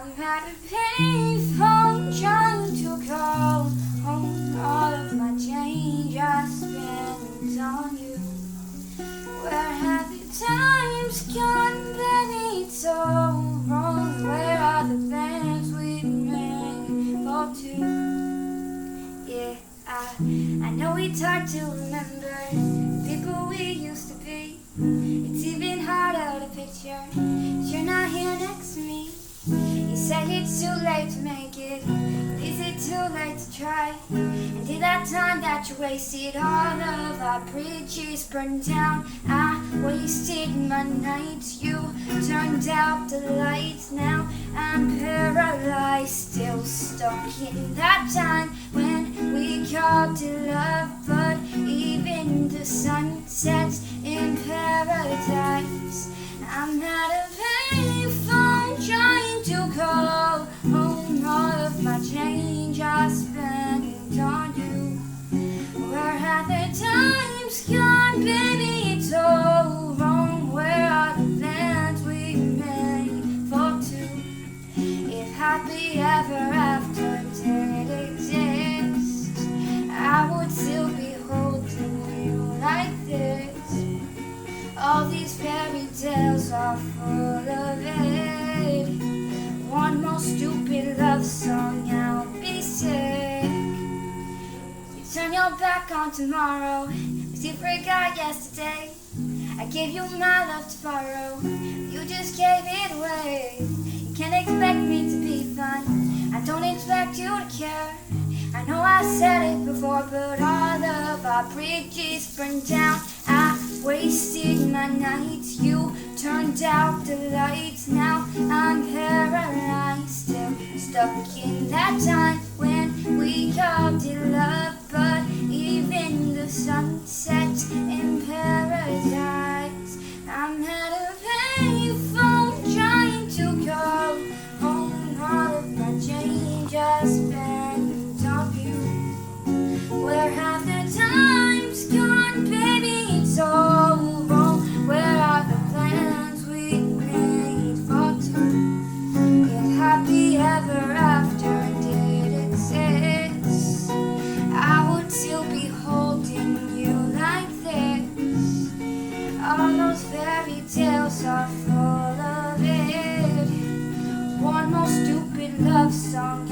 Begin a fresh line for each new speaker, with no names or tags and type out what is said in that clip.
I'm at a payphone trying to call home. All of my change I spent on you. Where have the times gone, baby? It's all wrong. Where are the plans we made for two? Yeah, I know it's hard to remember the people we used to be. It's even harder to picture that you're not here next to me. You say it's too late to make it, but is it too late to try? And did that time that you wasted, all of our bridges burned down? I wasted my nights, you turned out the lights. Now I'm paralyzed, still stuck in that time when we called it love. But even the sun sets in paradise. I'm at a payphone trying to call home. All of my change I spent on you. Where have the times gone, baby? It's all wrong. Where are the plans we made for two? If happy ever after did exist, I would still be holding you like this. All these fairy tales are full of it. One more stupid love song, I'll be sick. You turn your back on tomorrow, 'cause you forgot yesterday. I gave you my love to borrow, you just gave it away. You can't expect me to be fun, I don't expect you to care. I know I said it before, but all of our bridges burned down. I wasted my nights, you turned out the lights. Now I'm paralyzed, still stuck in that time when we called it love. But even the sun sets in paradise. I'm at a payphone trying to call home. All of my change I spent on you. Where have the times gone, baby? It's all wrong. Where are the plans we made for two? If happy ever after did exist, I would still be holding you like this. All those fairy tales are full of it. One more stupid love song.